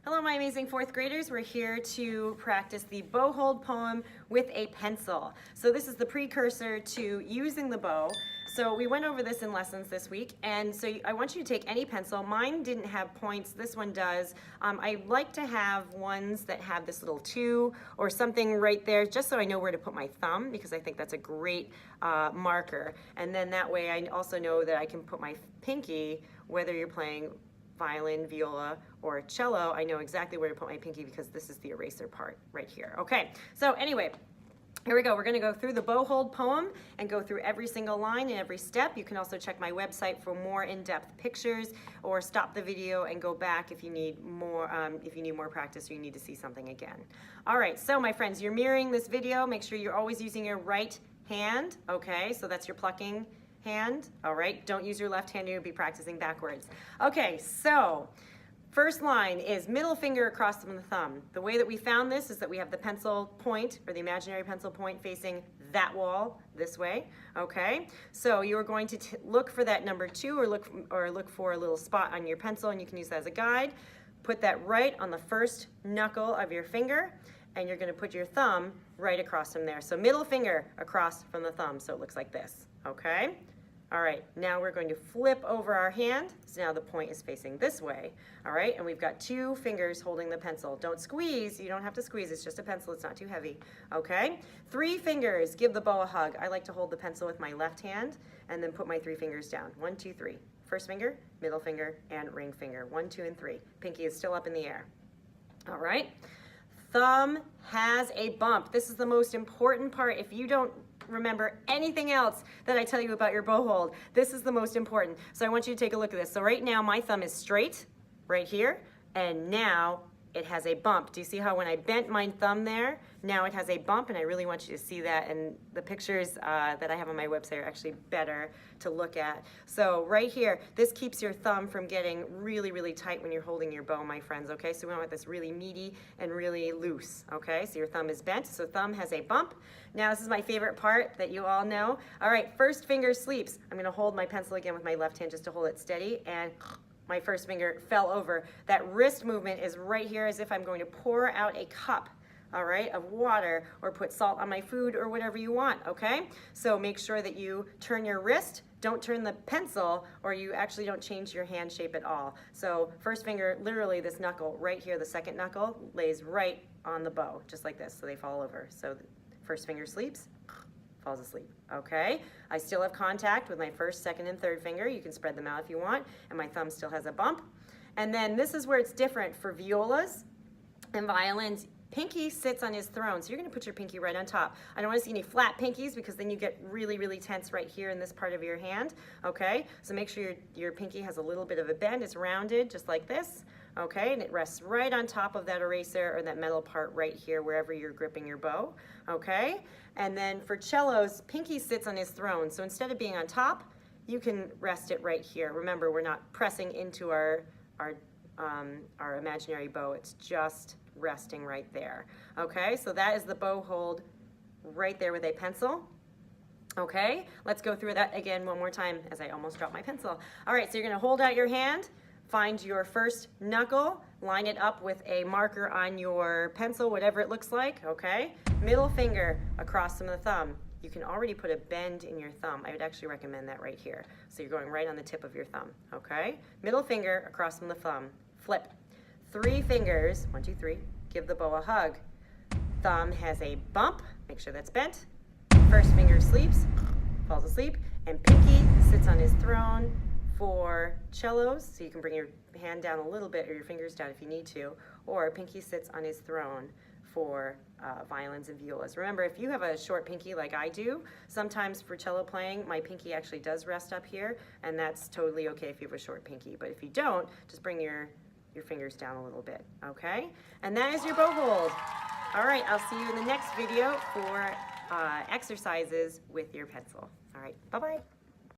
Hello, my amazing fourth graders. We're here to practice the bow hold poem with a pencil. So this is the precursor to using the bow. So we went over this in lessons this week, and so I want you to take any pencil. Mine didn't have points, this one does. I like to have ones that have this little 2 or something right there, just so I know where to put my thumb, because I think that's a great marker. And then that way I also know that I can put my pinky, whether you're playing violin, viola, or cello, I know exactly where to put my pinky because this is the eraser part right here. Okay, so anyway, here we go. We're going to go through the bow hold poem and go through every single line and every step. You can also check my website for more in-depth pictures, or stop the video and go back if you need more practice or you need to see something again. All right, so my friends, you're mirroring this video. Make sure you're always using your right hand. Okay, so that's your plucking hand. All right, don't use your left hand, you'll be practicing backwards. Okay, so first line is middle finger across from the thumb. The way that we found this is that we have the pencil point, or the imaginary pencil point, facing that wall this way. Okay, so you are going to look for that number 2, or look for a little spot on your pencil, and you can use that as a guide. Put that right on the first knuckle of your finger, and you're going to put your thumb right across from there. So middle finger across from the thumb, so it looks like this. Okay. All right, now we're going to flip over our hand. So now the point is facing this way. All right, and we've got 2 fingers holding the pencil. Don't squeeze, you don't have to squeeze, it's just a pencil, it's not too heavy. Okay, 3 fingers, give the bow a hug. I like to hold the pencil with my left hand and then put my 3 fingers down. 1, 2, 3. First finger, middle finger, and ring finger. 1, 2, and 3. Pinky is still up in the air. All right, thumb has a bump. This is the most important part. If you don't remember anything else that I tell you about your bow hold, this is the most important. So I want you to take a look at this. So right now my thumb is straight right here, and now it has a bump. Do you see how when I bent my thumb there, now it has a bump? And I really want you to see that, and the pictures that I have on my website are actually better to look at. So right here, this keeps your thumb from getting really, really tight when you're holding your bow, my friends, okay? So we want this really meaty and really loose, okay? So your thumb is bent, so thumb has a bump. Now this is my favorite part that you all know. All right, first finger sleeps. I'm gonna hold my pencil again with my left hand just to hold it steady, and my first finger fell over. That wrist movement is right here as if I'm going to pour out a cup, all right, of water, or put salt on my food, or whatever you want, okay? So make sure that you turn your wrist, don't turn the pencil, or you actually don't change your hand shape at all. So first finger, literally this knuckle right here, the second knuckle, lays right on the bow, just like this, so they fall over. So first finger sleeps, falls asleep, okay? I still have contact with my first, second, and third finger. You can spread them out if you want, and my thumb still has a bump. And then this is where it's different for violas and violins. Pinky sits on his throne, so you're gonna put your pinky right on top. I don't wanna see any flat pinkies because then you get really, really tense right here in this part of your hand, okay? So make sure your pinky has a little bit of a bend. It's rounded, just like this, okay? And it rests right on top of that eraser or that metal part right here, wherever you're gripping your bow, okay? And then for cellos, pinky sits on his throne. So instead of being on top, you can rest it right here. Remember, we're not pressing into our imaginary bow. It's just resting right there. Okay, so that is the bow hold right there with a pencil. Okay, let's go through that again one more time as I almost dropped my pencil. All right, so you're gonna hold out your hand, find your first knuckle, line it up with a marker on your pencil, whatever it looks like, okay? Middle finger across from the thumb. You can already put a bend in your thumb. I would actually recommend that right here. So you're going right on the tip of your thumb, okay? Middle finger across from the thumb, flip. 3 fingers, 1, 2, 3, give the bow a hug. Thumb has a bump, make sure that's bent. First finger sleeps, falls asleep, and pinky sits on his throne for cellos, so you can bring your hand down a little bit or your fingers down if you need to, or pinky sits on his throne for violins and violas. Remember, if you have a short pinky like I do, sometimes for cello playing, my pinky actually does rest up here, and that's totally okay if you have a short pinky. But if you don't, just bring your fingers down a little bit, okay? And that is your bow hold. All right, I'll see you in the next video for exercises with your pencil. All right, bye-bye.